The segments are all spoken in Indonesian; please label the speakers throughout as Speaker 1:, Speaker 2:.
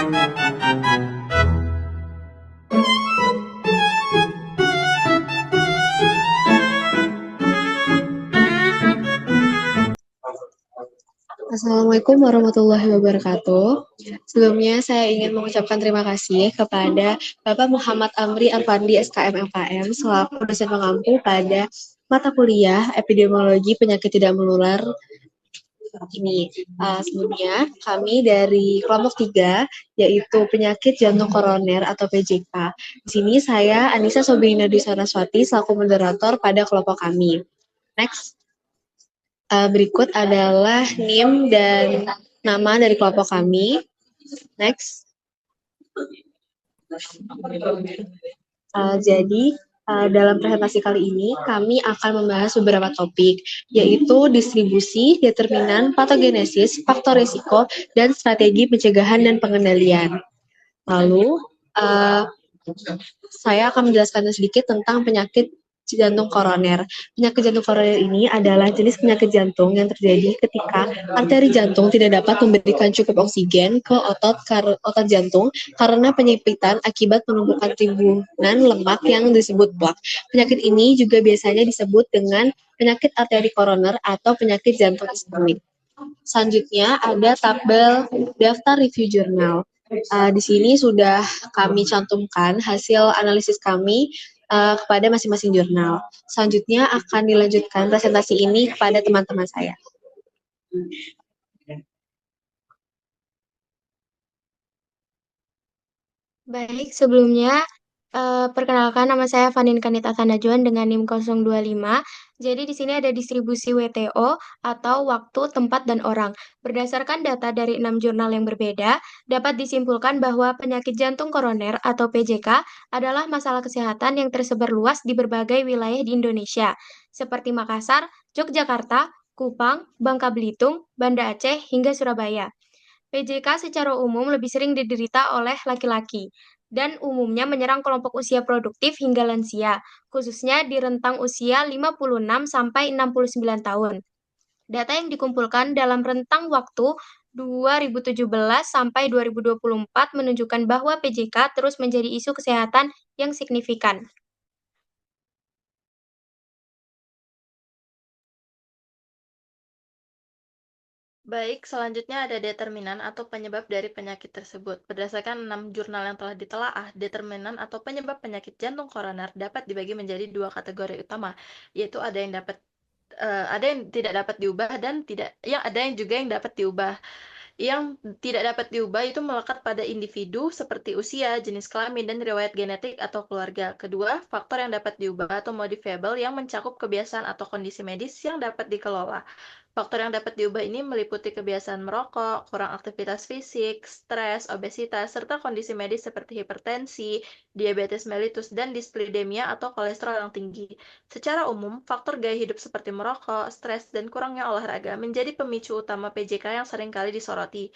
Speaker 1: Assalamualaikum warahmatullahi wabarakatuh. Sebelumnya saya ingin mengucapkan terima kasih kepada Bapak Muhammad Amri Arfandi SKM MKM selaku dosen pengampu pada mata kuliah Epidemiologi Penyakit Tidak Menular ini. Sebelumnya kami dari kelompok 3 yaitu penyakit jantung koroner atau PJK. Di sini saya Anissa Sobrina Dwi Saraswati selaku moderator pada kelompok kami. Next. Berikut adalah NIM dan nama dari kelompok kami. Next. Dalam presentasi kali ini, kami akan membahas beberapa topik, yaitu distribusi, determinan, patogenesis, faktor risiko, dan strategi pencegahan dan pengendalian. Lalu, saya akan menjelaskan sedikit tentang penyakit jantung koroner. Penyakit jantung koroner ini adalah jenis penyakit jantung yang terjadi ketika arteri jantung tidak dapat memberikan cukup oksigen ke otot jantung karena penyempitan akibat penumpukan timbunan lemak yang disebut plak. Penyakit ini juga biasanya disebut dengan penyakit arteri koroner atau penyakit jantung iskemik. Selanjutnya ada tabel daftar review jurnal. Di sini sudah kami cantumkan hasil analisis kami kepada masing-masing jurnal. Selanjutnya akan dilanjutkan presentasi ini kepada teman-teman saya.
Speaker 2: Baik, sebelumnya perkenalkan nama saya Fanin Kanita Tanajuan dengan NIM 025. Jadi di sini ada distribusi WTO atau waktu, tempat, dan orang. Berdasarkan data dari 6 jurnal yang berbeda, dapat disimpulkan bahwa penyakit jantung koroner atau PJK adalah masalah kesehatan yang tersebar luas di berbagai wilayah di Indonesia, seperti Makassar, Yogyakarta, Kupang, Bangka Belitung, Banda Aceh, hingga Surabaya. PJK secara umum lebih sering diderita oleh laki-laki dan umumnya menyerang kelompok usia produktif hingga lansia, khususnya di rentang usia 56 sampai 69 tahun. Data yang dikumpulkan dalam rentang waktu 2017 sampai 2024 menunjukkan bahwa PJK terus menjadi isu kesehatan yang signifikan.
Speaker 3: Baik, selanjutnya ada determinan atau penyebab dari penyakit tersebut. Berdasarkan 6 jurnal yang telah ditelaah, determinan atau penyebab penyakit jantung koroner dapat dibagi menjadi 2 kategori utama, yaitu ada yang tidak dapat diubah dan ada yang juga yang dapat diubah. Yang tidak dapat diubah itu melekat pada individu seperti usia, jenis kelamin, dan riwayat genetik atau keluarga. Kedua, faktor yang dapat diubah atau modifiable yang mencakup kebiasaan atau kondisi medis yang dapat dikelola. Faktor yang dapat diubah ini meliputi kebiasaan merokok, kurang aktivitas fisik, stres, obesitas, serta kondisi medis seperti hipertensi, diabetes mellitus, dan dislidemia atau kolesterol yang tinggi. Secara umum, faktor gaya hidup seperti merokok, stres, dan kurangnya olahraga menjadi pemicu utama PJK yang seringkali disoroti.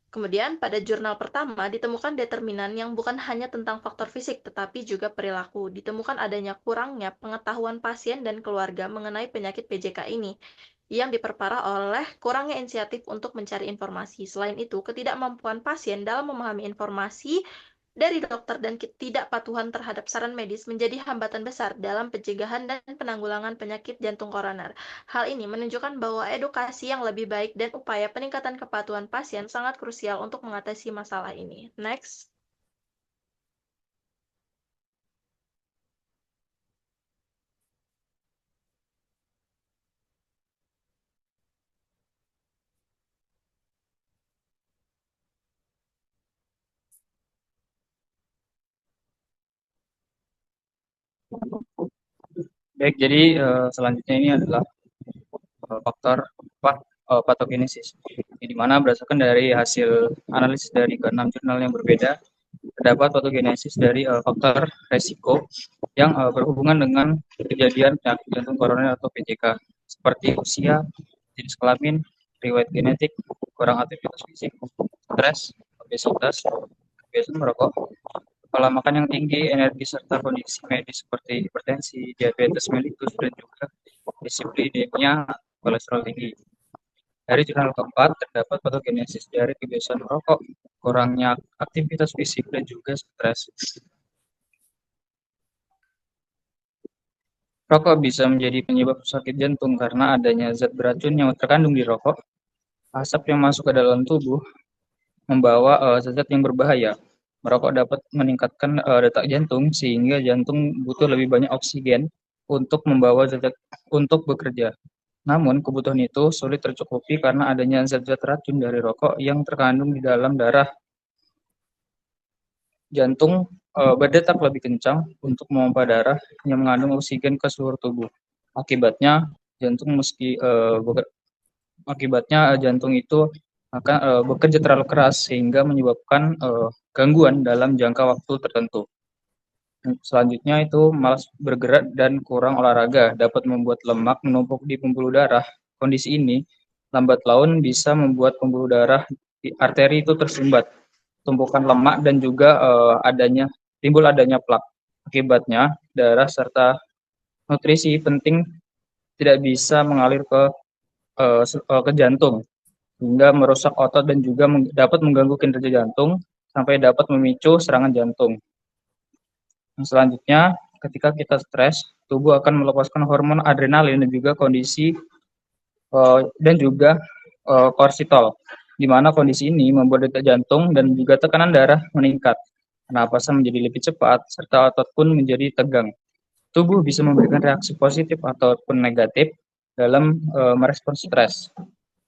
Speaker 3: Kemudian, pada jurnal pertama ditemukan determinan yang bukan hanya tentang faktor fisik, tetapi juga perilaku. Ditemukan adanya kurangnya pengetahuan pasien dan keluarga mengenai penyakit PJK ini, yang diperparah oleh kurangnya inisiatif untuk mencari informasi. Selain itu, ketidakmampuan pasien dalam memahami informasi dari dokter dan ketidakpatuhan terhadap saran medis menjadi hambatan besar dalam pencegahan dan penanggulangan penyakit jantung koroner. Hal ini menunjukkan bahwa edukasi yang lebih baik dan upaya peningkatan kepatuhan pasien sangat krusial untuk mengatasi masalah ini. Next.
Speaker 4: Baik, jadi selanjutnya ini adalah faktor patogenesis, di mana berdasarkan dari hasil analisis dari ke-6 jurnal yang berbeda, terdapat patogenesis dari faktor resiko yang berhubungan dengan kejadian penyakit jantung koroner atau PJK, seperti usia, jenis kelamin, riwayat genetik, kurang aktivitas fisik, stres, obesitas, kebiasaan merokok, pola makan yang tinggi, energi, serta kondisi medis seperti hipertensi, diabetes mellitus, dan juga dislipidemia, kolesterol tinggi. Dari jurnal keempat, terdapat patogenesis dari kebiasaan merokok, kurangnya aktivitas fisik, dan juga stres. Rokok bisa menjadi penyebab sakit jantung karena adanya zat beracun yang terkandung di rokok. Asap yang masuk ke dalam tubuh membawa zat-zat yang berbahaya. Merokok dapat meningkatkan detak jantung sehingga jantung butuh lebih banyak oksigen untuk membawa zat-zat untuk bekerja. Namun, kebutuhan itu sulit tercukupi karena adanya zat-zat racun dari rokok yang terkandung di dalam darah. Jantung berdetak lebih kencang untuk memompa darah yang mengandung oksigen ke seluruh tubuh. Akibatnya, jantung meski akibatnya jantung itu akan bekerja terlalu keras sehingga menyebabkan gangguan dalam jangka waktu tertentu. Selanjutnya itu malas bergerak dan kurang olahraga dapat membuat lemak menumpuk di pembuluh darah. Kondisi ini lambat laun bisa membuat pembuluh darah di arteri itu tersumbat, tumpukan lemak dan juga timbul adanya plak. Akibatnya darah serta nutrisi penting tidak bisa mengalir ke jantung hingga merusak otot dan juga dapat mengganggu kinerja jantung sampai dapat memicu serangan jantung. Selanjutnya, ketika kita stres, tubuh akan melepaskan hormon adrenalin dan juga kortisol, di mana kondisi ini membuat detak jantung dan juga tekanan darah meningkat. Napasan menjadi lebih cepat, serta otot pun menjadi tegang. Tubuh bisa memberikan reaksi positif ataupun negatif dalam merespons stres.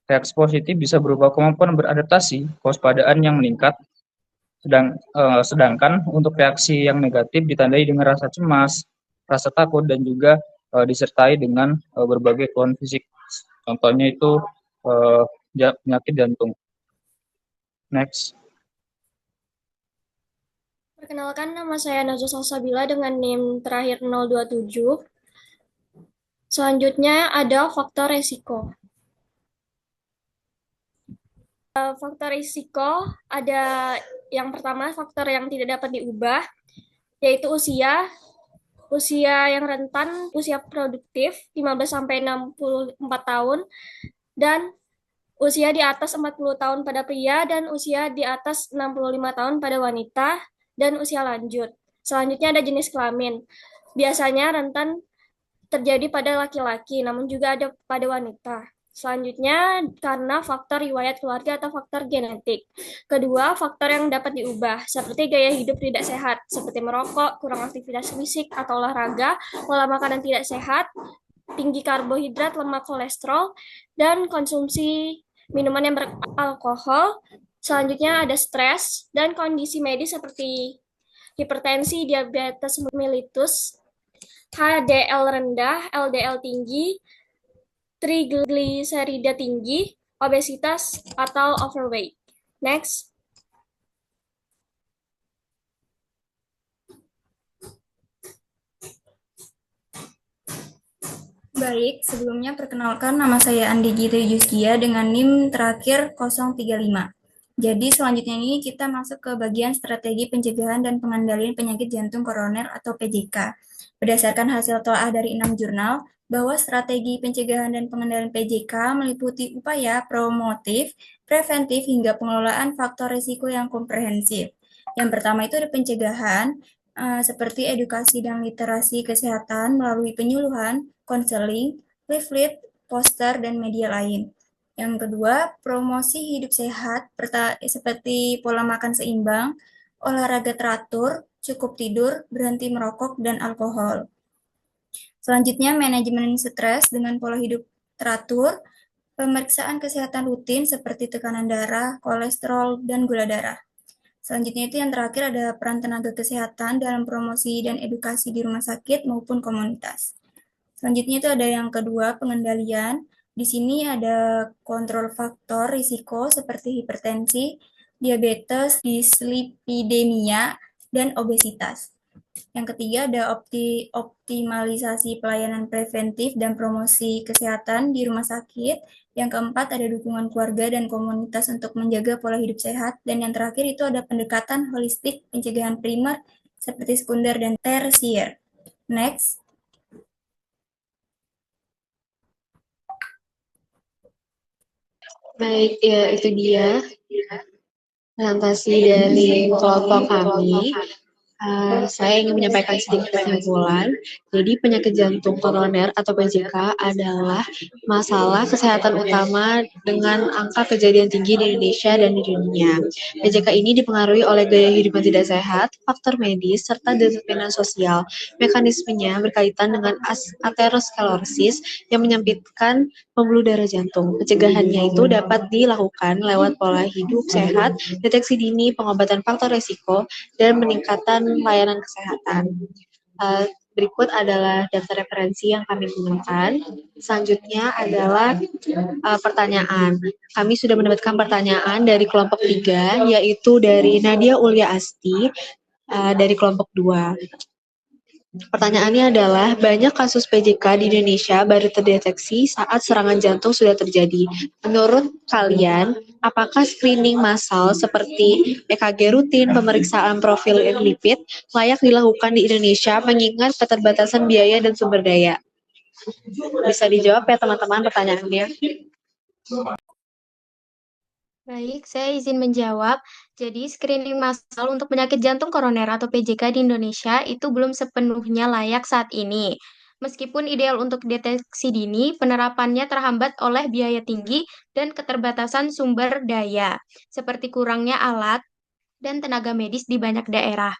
Speaker 4: Reaksi positif bisa berupa kemampuan beradaptasi, kewaspadaan yang meningkat, sedangkan untuk reaksi yang negatif ditandai dengan rasa cemas, rasa takut, dan juga disertai dengan berbagai keluhan fisik. Contohnya itu uh, penyakit jantung. Next.
Speaker 5: Perkenalkan, nama saya Najwa Salsabila dengan NIM terakhir 027. Selanjutnya ada faktor resiko. Faktor risiko ada yang pertama, faktor yang tidak dapat diubah, yaitu usia yang rentan, usia produktif 15-64 tahun, dan usia di atas 40 tahun pada pria, dan usia di atas 65 tahun pada wanita, dan usia lanjut. Selanjutnya ada jenis kelamin. Biasanya rentan terjadi pada laki-laki, namun juga ada pada wanita. Selanjutnya, karena faktor riwayat keluarga atau faktor genetik. Kedua, faktor yang dapat diubah, seperti gaya hidup tidak sehat, seperti merokok, kurang aktivitas fisik atau olahraga, pola makanan tidak sehat, tinggi karbohidrat, lemak, kolesterol, dan konsumsi minuman yang beralkohol. Selanjutnya ada stres dan kondisi medis seperti hipertensi, diabetes mellitus, HDL rendah, LDL tinggi, trigliserida tinggi, obesitas, atau overweight. Next.
Speaker 6: Baik, sebelumnya perkenalkan nama saya Andi Gita Yuskia dengan NIM terakhir 035. Jadi selanjutnya ini kita masuk ke bagian strategi pencegahan dan pengendalian penyakit jantung koroner atau PJK. Berdasarkan hasil telah dari 6 jurnal, bahwa strategi pencegahan dan pengendalian PJK meliputi upaya promotif, preventif, hingga pengelolaan faktor risiko yang komprehensif. Yang pertama itu ada pencegahan, seperti edukasi dan literasi kesehatan melalui penyuluhan, konseling, leaflet, poster, dan media lain. Yang kedua, promosi hidup sehat seperti pola makan seimbang, olahraga teratur, cukup tidur, berhenti merokok, dan alkohol. Selanjutnya, manajemen stres dengan pola hidup teratur, pemeriksaan kesehatan rutin seperti tekanan darah, kolesterol, dan gula darah. Selanjutnya itu yang terakhir ada peran tenaga kesehatan dalam promosi dan edukasi di rumah sakit maupun komunitas. Selanjutnya itu ada yang kedua, pengendalian. Di sini ada kontrol faktor risiko seperti hipertensi, diabetes, dislipidemia, dan obesitas. Yang ketiga ada optimalisasi pelayanan preventif dan promosi kesehatan di rumah sakit. Yang keempat ada dukungan keluarga dan komunitas untuk menjaga pola hidup sehat. Dan yang terakhir itu ada pendekatan holistik pencegahan primer seperti sekunder dan tersier. Next.
Speaker 1: Baik, ya itu dia presentasi dari kelompok kami, saya ingin menyampaikan sedikit kesimpulan. Jadi penyakit jantung koroner atau PJK adalah masalah kesehatan utama dengan angka kejadian tinggi di Indonesia dan di dunia. PJK ini dipengaruhi oleh gaya hidup yang tidak sehat, faktor medis, serta determinan sosial. Mekanismenya berkaitan dengan aterosklerosis yang menyempitkan pembuluh darah jantung. Pencegahannya itu dapat dilakukan lewat pola hidup sehat, deteksi dini, pengobatan faktor resiko, dan peningkatan layanan kesehatan. Berikut adalah daftar referensi yang kami gunakan. Selanjutnya adalah pertanyaan. Kami sudah mendapatkan pertanyaan dari kelompok 3, yaitu dari Nadia Ulia Asti dari kelompok 2. Pertanyaannya adalah, banyak kasus PJK di Indonesia baru terdeteksi saat serangan jantung sudah terjadi. Menurut kalian, apakah screening massal seperti EKG rutin, pemeriksaan profil lipid layak dilakukan di Indonesia mengingat keterbatasan biaya dan sumber daya? Bisa dijawab ya teman-teman pertanyaannya.
Speaker 2: Baik, saya izin menjawab. Jadi, screening massal untuk penyakit jantung koroner atau PJK di Indonesia itu belum sepenuhnya layak saat ini. Meskipun ideal untuk deteksi dini, penerapannya terhambat oleh biaya tinggi dan keterbatasan sumber daya, seperti kurangnya alat dan tenaga medis di banyak daerah.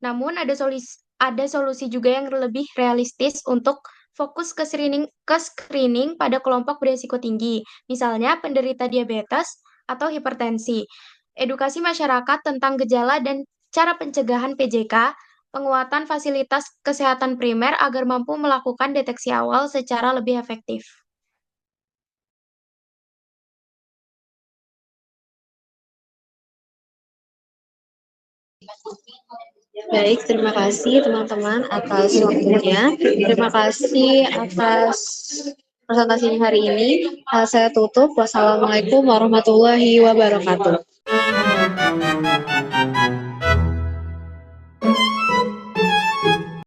Speaker 2: Namun ada solusi juga yang lebih realistis untuk fokus ke screening pada kelompok berisiko tinggi, misalnya penderita diabetes atau hipertensi. Edukasi masyarakat tentang gejala dan cara pencegahan PJK, penguatan fasilitas kesehatan primer agar mampu melakukan deteksi awal secara lebih efektif.
Speaker 1: Baik, terima kasih teman-teman atas waktunya. Terima kasih atas presentasi hari ini. Saya tutup. Wassalamualaikum warahmatullahi wabarakatuh.